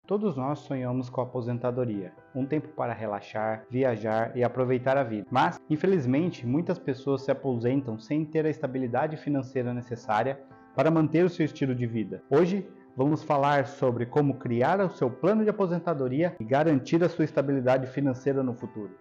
Todos nós sonhamos com a aposentadoria, um tempo para relaxar, viajar e aproveitar a vida. Mas, infelizmente, muitas pessoas se aposentam sem ter a estabilidade financeira necessária para manter o seu estilo de vida. Hoje, vamos falar sobre como criar o seu plano de aposentadoria e garantir a sua estabilidade financeira no futuro.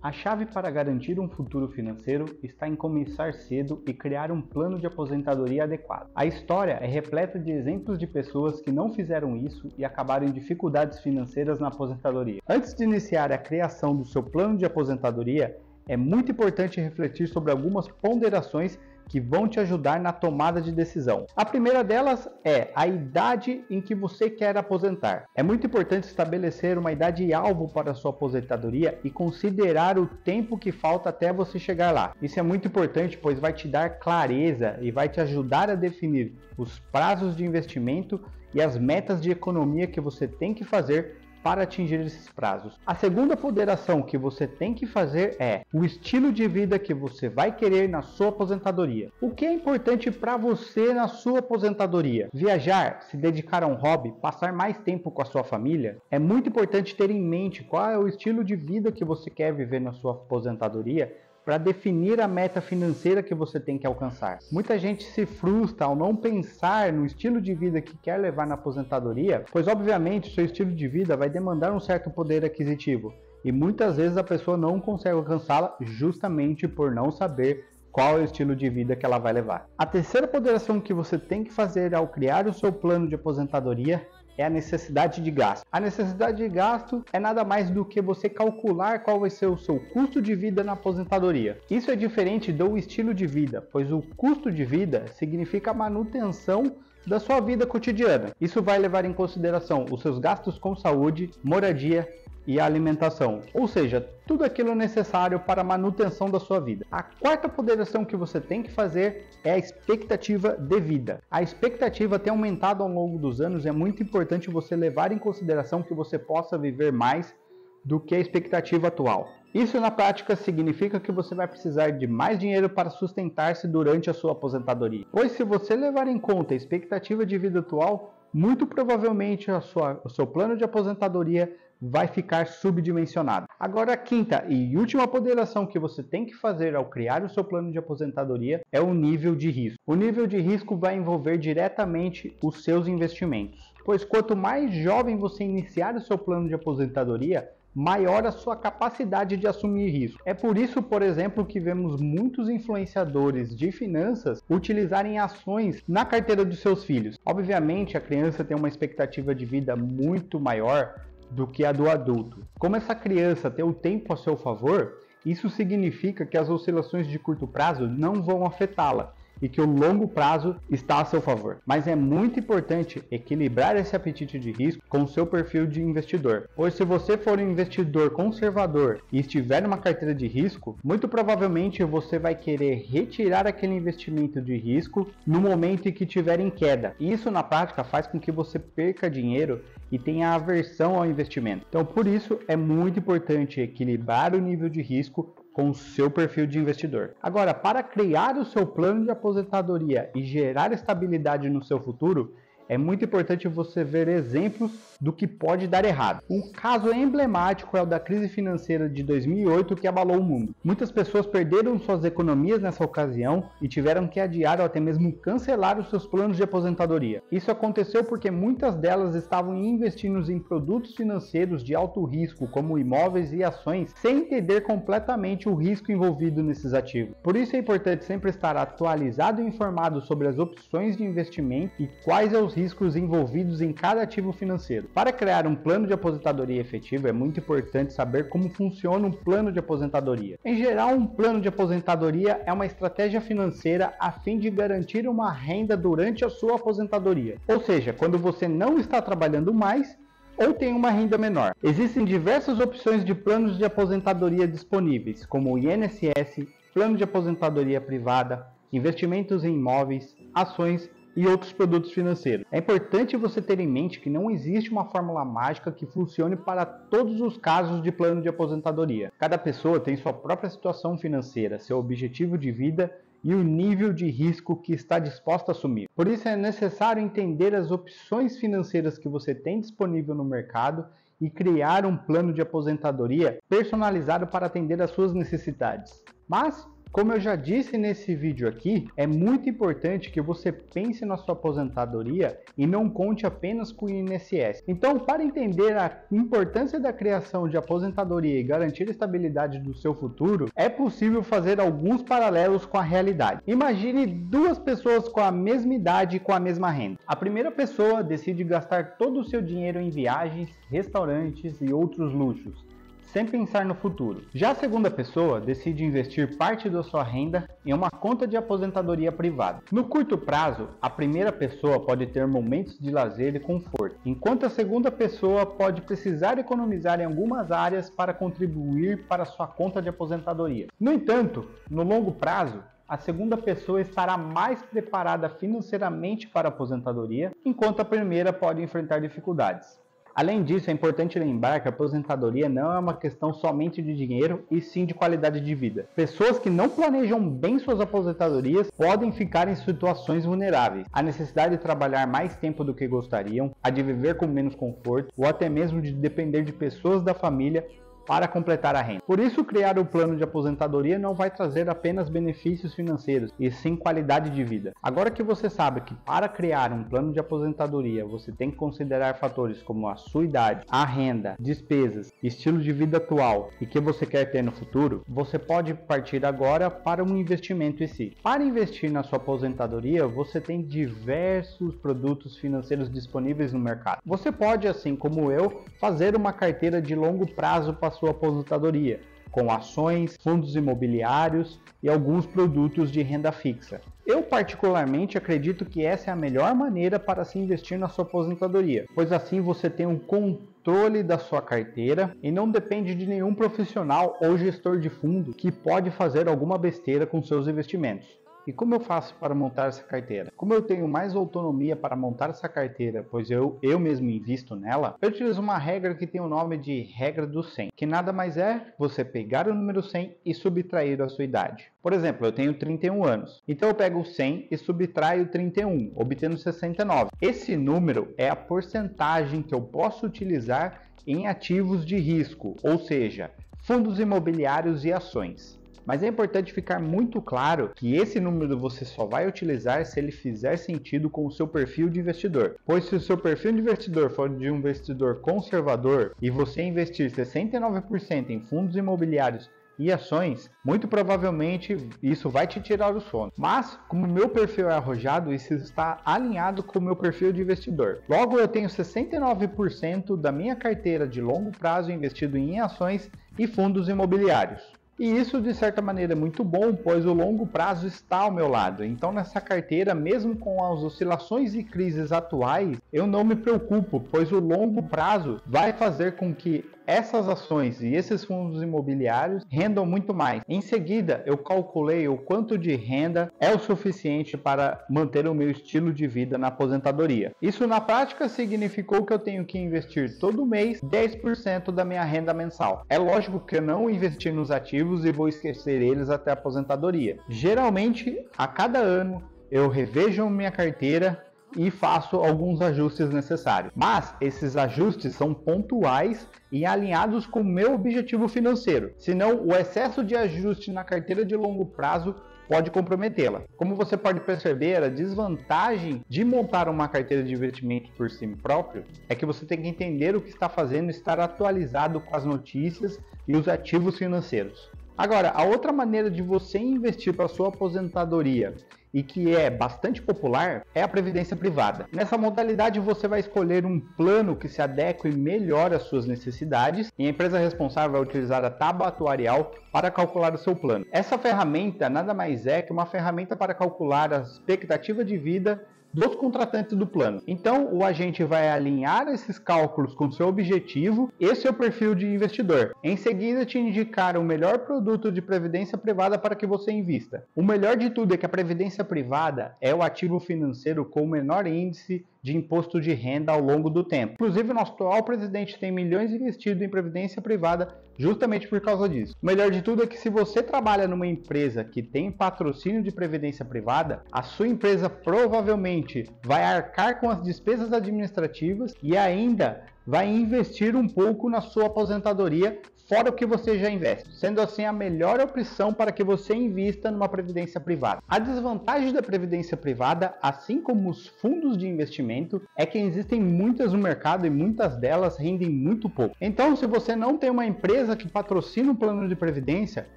A chave para garantir um futuro financeiro está em começar cedo e criar um plano de aposentadoria adequado. A história é repleta de exemplos de pessoas que não fizeram isso e acabaram em dificuldades financeiras na aposentadoria. Antes de iniciar a criação do seu plano de aposentadoria, é muito importante refletir sobre algumas ponderações que vão te ajudar na tomada de decisão. A primeira delas é a idade em que você quer aposentar. É muito importante estabelecer uma idade-alvo para a sua aposentadoria e considerar o tempo que falta até você chegar lá. Isso é muito importante, pois vai te dar clareza e vai te ajudar a definir os prazos de investimento e as metas de economia que você tem que fazer para atingir esses prazos. A segunda ponderação que você tem que fazer é o estilo de vida que você vai querer na sua aposentadoria. O que é importante para você na sua aposentadoria? Viajar, se dedicar a um hobby, passar mais tempo com a sua família? É muito importante ter em mente qual é o estilo de vida que você quer viver na sua aposentadoria para definir a meta financeira que você tem que alcançar. Muita gente se frustra ao não pensar no estilo de vida que quer levar na aposentadoria, pois obviamente o seu estilo de vida vai demandar um certo poder aquisitivo e muitas vezes a pessoa não consegue alcançá-la justamente por não saber qual é o estilo de vida que ela vai levar. A terceira ponderação que você tem que fazer ao criar o seu plano de aposentadoria é a necessidade de gasto. A necessidade de gasto é nada mais do que você calcular qual vai ser o seu custo de vida na aposentadoria. Isso é diferente do estilo de vida, pois o custo de vida significa a manutenção da sua vida cotidiana. Isso vai levar em consideração os seus gastos com saúde, moradia e alimentação, ou seja, tudo aquilo necessário para a manutenção da sua vida. A quarta ponderação que você tem que fazer é a expectativa de vida. A expectativa tem aumentado ao longo dos anos e é muito importante você levar em consideração que você possa viver mais do que a expectativa atual. Isso na prática significa que você vai precisar de mais dinheiro para sustentar-se durante a sua aposentadoria. Pois se você levar em conta a expectativa de vida atual, muito provavelmente o seu plano de aposentadoria vai ficar subdimensionado. Agora a quinta e última ponderação que você tem que fazer ao criar o seu plano de aposentadoria é o nível de risco. O nível de risco vai envolver diretamente os seus investimentos, pois quanto mais jovem você iniciar o seu plano de aposentadoria, maior a sua capacidade de assumir risco. É por isso, por exemplo, que vemos muitos influenciadores de finanças utilizarem ações na carteira dos seus filhos. Obviamente, a criança tem uma expectativa de vida muito maior do que a do adulto. Como essa criança tem o tempo a seu favor, isso significa que as oscilações de curto prazo não vão afetá-la e que o longo prazo está a seu favor. Mas é muito importante equilibrar esse apetite de risco com o seu perfil de investidor, pois se você for um investidor conservador e estiver numa carteira de risco, muito provavelmente você vai querer retirar aquele investimento de risco no momento em que estiver em queda. E isso na prática faz com que você perca dinheiro e tenha aversão ao investimento. Então por isso é muito importante equilibrar o nível de risco com o seu perfil de investidor. Agora, para criar o seu plano de aposentadoria e gerar estabilidade no seu futuro, é muito importante você ver exemplos do que pode dar errado. Um caso emblemático é o da crise financeira de 2008 que abalou o mundo. Muitas pessoas perderam suas economias nessa ocasião e tiveram que adiar ou até mesmo cancelar os seus planos de aposentadoria. Isso aconteceu porque muitas delas estavam investindo em produtos financeiros de alto risco, como imóveis e ações, sem entender completamente o risco envolvido nesses ativos. Por isso é importante sempre estar atualizado e informado sobre as opções de investimento e quais são os riscos envolvidos em cada ativo financeiro. Para criar um plano de aposentadoria efetivo, é muito importante saber como funciona um plano de aposentadoria. Em geral, um plano de aposentadoria é uma estratégia financeira a fim de garantir uma renda durante a sua aposentadoria. Ou seja, quando você não está trabalhando mais ou tem uma renda menor. Existem diversas opções de planos de aposentadoria disponíveis, como o INSS, plano de aposentadoria privada, investimentos em imóveis, ações e outros produtos financeiros. É importante você ter em mente que não existe uma fórmula mágica que funcione para todos os casos de plano de aposentadoria. Cada pessoa tem sua própria situação financeira, seu objetivo de vida e o nível de risco que está disposto a assumir. Por isso é necessário entender as opções financeiras que você tem disponível no mercado e criar um plano de aposentadoria personalizado para atender às suas necessidades. Mas, como eu já disse nesse vídeo aqui, é muito importante que você pense na sua aposentadoria e não conte apenas com o INSS. Então, para entender a importância da criação de aposentadoria e garantir a estabilidade do seu futuro, é possível fazer alguns paralelos com a realidade. Imagine duas pessoas com a mesma idade e com a mesma renda. A primeira pessoa decide gastar todo o seu dinheiro em viagens, restaurantes e outros luxos, sem pensar no futuro. Já a segunda pessoa decide investir parte da sua renda em uma conta de aposentadoria privada. No curto prazo, a primeira pessoa pode ter momentos de lazer e conforto, enquanto a segunda pessoa pode precisar economizar em algumas áreas para contribuir para sua conta de aposentadoria. No entanto, no longo prazo, a segunda pessoa estará mais preparada financeiramente para a aposentadoria, enquanto a primeira pode enfrentar dificuldades. Além disso, é importante lembrar que a aposentadoria não é uma questão somente de dinheiro, e sim de qualidade de vida. Pessoas que não planejam bem suas aposentadorias podem ficar em situações vulneráveis. A necessidade de trabalhar mais tempo do que gostariam, a de viver com menos conforto, ou até mesmo de depender de pessoas da família para completar a renda. Por isso, criar o plano de aposentadoria não vai trazer apenas benefícios financeiros, e sim qualidade de vida. Agora que você sabe que para criar um plano de aposentadoria você tem que considerar fatores como a sua idade, a renda, despesas, estilo de vida atual e que você quer ter no futuro, você pode partir agora para um investimento em si. Para investir na sua aposentadoria, você tem diversos produtos financeiros disponíveis no mercado. Você pode, assim como eu, fazer uma carteira de longo prazo para sua aposentadoria, com ações, fundos imobiliários e alguns produtos de renda fixa. Eu particularmente acredito que essa é a melhor maneira para se investir na sua aposentadoria, pois assim você tem um controle da sua carteira e não depende de nenhum profissional ou gestor de fundo que pode fazer alguma besteira com seus investimentos. E como eu faço para montar essa carteira? Como eu tenho mais autonomia para montar essa carteira, pois eu mesmo invisto nela, eu utilizo uma regra que tem o nome de regra do 100, que nada mais é você pegar o número 100 e subtrair a sua idade. Por exemplo, eu tenho 31 anos, então eu pego o 100 e subtraio 31, obtendo 69. Esse número é a porcentagem que eu posso utilizar em ativos de risco, ou seja, fundos imobiliários e ações. Mas é importante ficar muito claro que esse número você só vai utilizar se ele fizer sentido com o seu perfil de investidor. Pois se o seu perfil de investidor for de um investidor conservador e você investir 69% em fundos imobiliários e ações, muito provavelmente isso vai te tirar o sono. Mas, como o meu perfil é arrojado, isso está alinhado com o meu perfil de investidor. Logo, eu tenho 69% da minha carteira de longo prazo investido em ações e fundos imobiliários. E isso, de certa maneira, é muito bom, pois o longo prazo está ao meu lado. Então, nessa carteira, mesmo com as oscilações e crises atuais, eu não me preocupo, pois o longo prazo vai fazer com que essas ações e esses fundos imobiliários rendam muito mais. Em seguida, eu calculei o quanto de renda é o suficiente para manter o meu estilo de vida na aposentadoria. Isso, na prática, significou que eu tenho que investir todo mês 10% da minha renda mensal. É lógico que eu não investi nos ativos e vou esquecer eles até a aposentadoria. Geralmente, a cada ano, eu revejo minha carteira e faço alguns ajustes necessários. Mas esses ajustes são pontuais e alinhados com o meu objetivo financeiro. Senão, o excesso de ajuste na carteira de longo prazo pode comprometê-la. Como você pode perceber, a desvantagem de montar uma carteira de investimento por si próprio é que você tem que entender o que está fazendo e estar atualizado com as notícias e os ativos financeiros. Agora, a outra maneira de você investir para a sua aposentadoria e que é bastante popular é a previdência privada. Nessa modalidade você vai escolher um plano que se adeque melhor às suas necessidades e a empresa responsável vai utilizar a tábua atuarial para calcular o seu plano. Essa ferramenta nada mais é que uma ferramenta para calcular a expectativa de vida dos contratantes do plano. Então, o agente vai alinhar esses cálculos com o seu objetivo e seu perfil de investidor. Em seguida, te indicar o melhor produto de previdência privada para que você invista. O melhor de tudo é que a previdência privada é o ativo financeiro com o menor índice de imposto de renda ao longo do tempo. Inclusive, o nosso atual presidente tem milhões investidos em previdência privada justamente por causa disso. O melhor de tudo é que se você trabalha numa empresa que tem patrocínio de previdência privada, a sua empresa provavelmente vai arcar com as despesas administrativas e ainda vai investir um pouco na sua aposentadoria, fora o que você já investe, sendo assim a melhor opção para que você invista numa previdência privada. A desvantagem da previdência privada, assim como os fundos de investimento, é que existem muitas no mercado e muitas delas rendem muito pouco. Então, se você não tem uma empresa que patrocina um plano de previdência,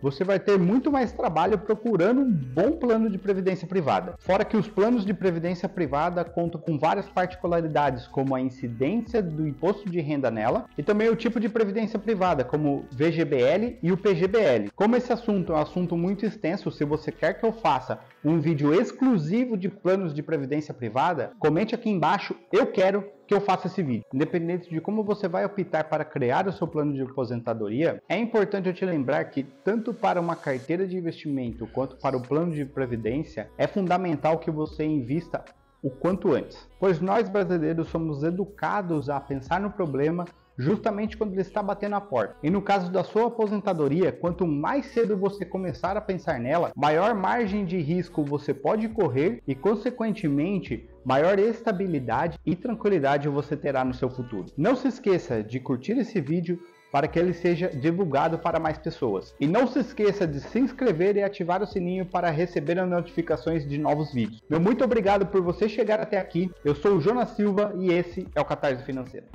você vai ter muito mais trabalho procurando um bom plano de previdência privada. Fora que os planos de previdência privada contam com várias particularidades, como a incidência do imposto de renda nela e também o tipo de previdência privada, como VGBL e o PGBL. Como esse assunto é um assunto muito extenso, se você quer que eu faça um vídeo exclusivo de planos de previdência privada, comente aqui embaixo, eu quero que eu faça esse vídeo. Independente de como você vai optar para criar o seu plano de aposentadoria, é importante eu te lembrar que tanto para uma carteira de investimento quanto para o plano de previdência, é fundamental que você invista o quanto antes, pois nós brasileiros somos educados a pensar no problema justamente quando ele está batendo a porta. E no caso da sua aposentadoria, quanto mais cedo você começar a pensar nela, maior margem de risco você pode correr e, consequentemente, maior estabilidade e tranquilidade você terá no seu futuro. Não se esqueça de curtir esse vídeo para que ele seja divulgado para mais pessoas. E não se esqueça de se inscrever e ativar o sininho para receber as notificações de novos vídeos. Meu muito obrigado por você chegar até aqui. Eu sou o Jonas Silva e esse é o Catarse Financeiro.